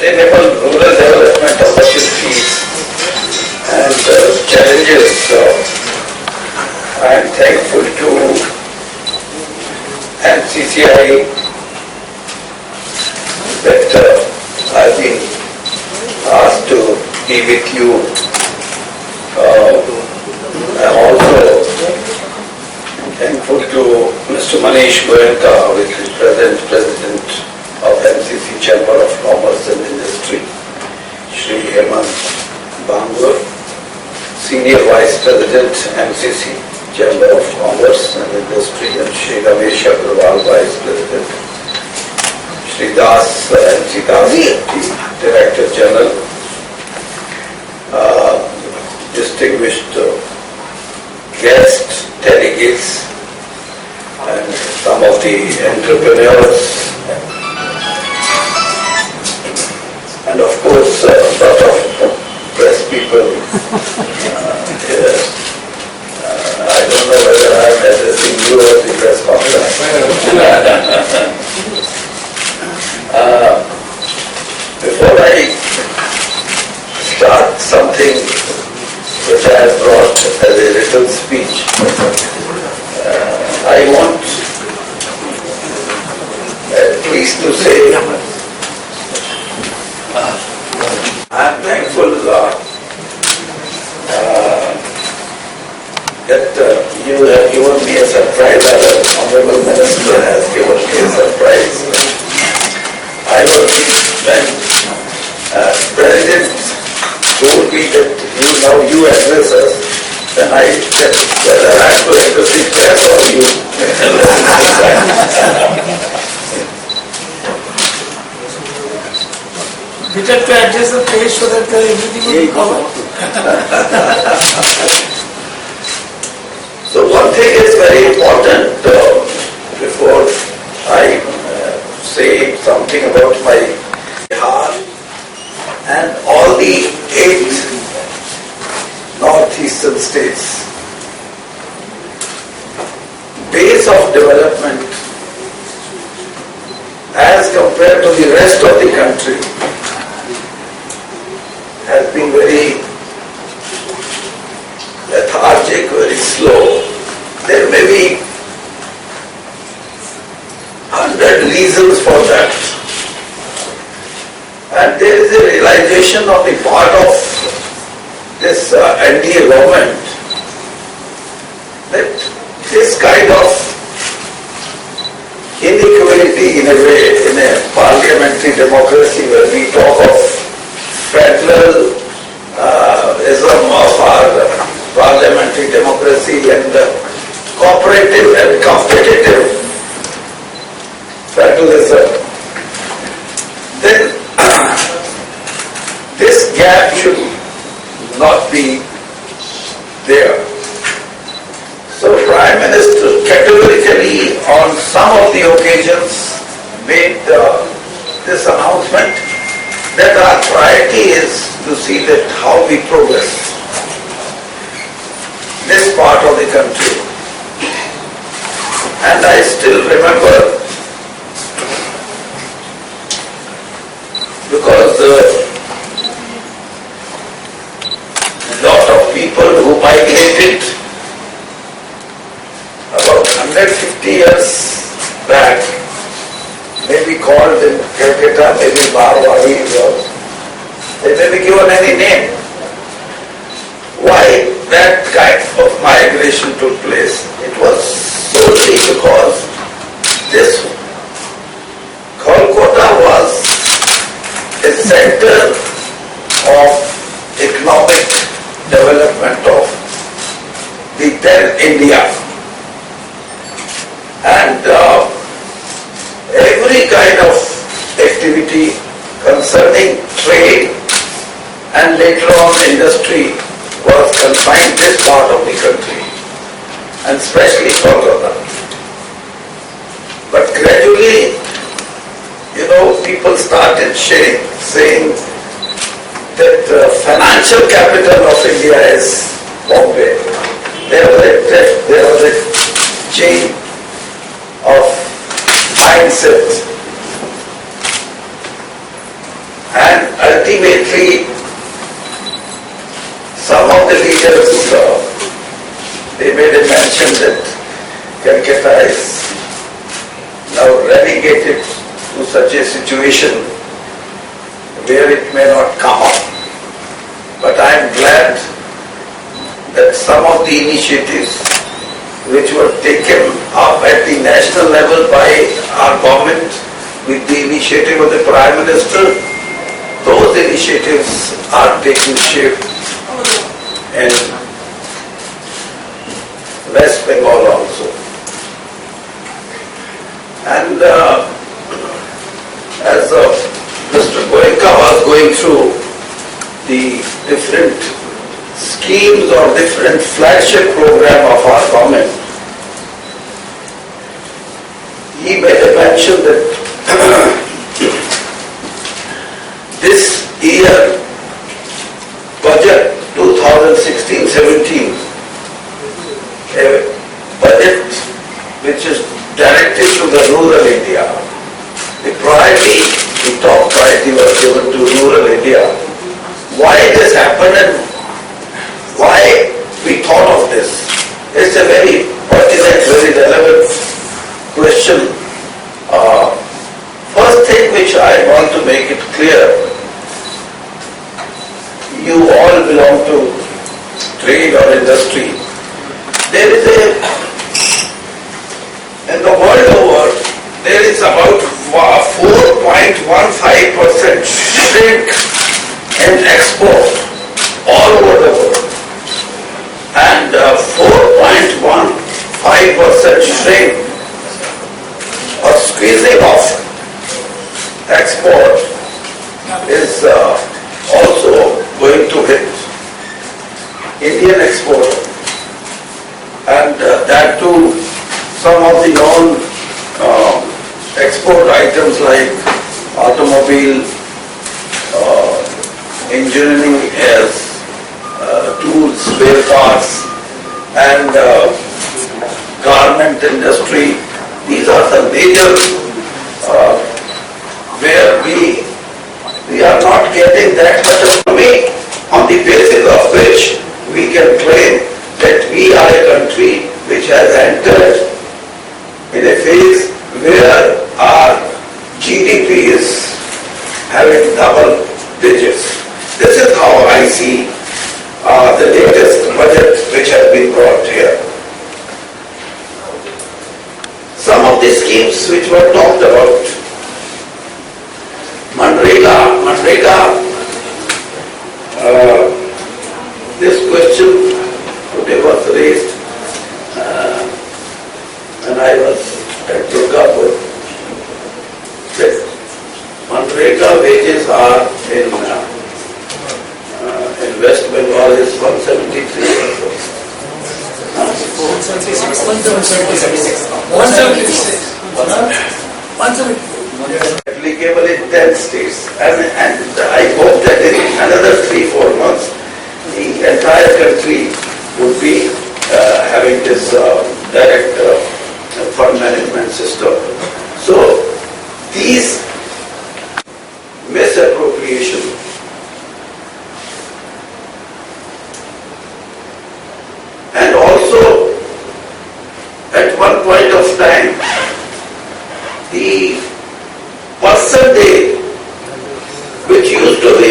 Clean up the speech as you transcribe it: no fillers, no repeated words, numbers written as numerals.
sustainable rural development opportunities and challenges. I am thankful to MCCI that I've been asked to be with you. I'm also thankful to Mr. Manish Goenka, which is President of MCC Chamber of Commerce and Industry, Shri Hemant Bangur, Senior Vice President, MCC Chamber of Commerce and Industry, and Shri Ramesh Agrawal, Vice President, Shri Das, MC Das, Director General, distinguished guests, delegates, and some of the entrepreneurs, and of course a lot of press people. I don't know whether I'm addressing you or the press conference. Before I start something which I have brought as a little speech, I want at least to say I am thankful that you have given me a surprise, or the Honorable Minister has given me a surprise. I was pleased when President told me that you address us, then I said whether I am going to see press or you. You have to adjust the page so that everything will be covered. So one thing is very important before I say something about my Bihar and all the 8 northeastern states. Base of development as compared to the rest of the country has been very lethargic, very slow. There may be 100 reasons for that. And there is a realization on the part of this NDA government that this kind of inequality in a way, in a parliamentary democracy where we talk of federalism of our parliamentary democracy and cooperative and competitive federalism, then this gap should not be there. So Prime Minister categorically on some of the occasions made this announcement that our priority is to see that how we progress this part of the country. And I still remember, because a lot of people who migrated about 150 years back, maybe called in Calcutta, maybe Marwari, they may be given any name. Why that kind of migration took place? It was solely because this Kolkata was a center of economic development of the then India. And every kind of activity concerning trade and later on industry was confined this part of the country, and especially Kolkata. But gradually, people started saying that the financial capital of India is Bombay. There was a change of mindset. And ultimately some of the leaders, they made a mention that Calcutta is now relegated to such a situation where it may not come up. But I am glad that some of the initiatives which were taken up at the national level by our government with the initiative of the Prime Minister, those initiatives are taking shape in West Bengal also. And as Mr. Goenka was going through the different schemes or different flagship program of our government, he made a mention that this year budget 2016-17, a budget which is directed to the rural India. The priority, the top priority was given to rural India. Why this happened and why we thought of this? It's a very pertinent, very relevant question. First thing which I want to make it clear, you all belong to trade or industry. There is in the world over, there is about 4.15% shrink in export all over the world, and 4.15% shrink or squeezing off export is also going to hit Indian export, and that too some of the known export items like automobile, engineering as tools, spare parts, and garment industry. These are the major where we are not getting that much of money, on the basis of which we can claim that we are a country which has entered in a phase where our GDP is having double digits. This is how I see the latest budget which has been brought here. Some of the schemes which were talked about, Manrega, this question today was raised when I was at Durgapur. Manrega wages are in West Bengal is 173 or so. 176. Applicable in 10 states, and I hope that in another 3-4 months the entire country would be having this direct fund management system. So these misappropriation and also at one point of time the percentage which used to be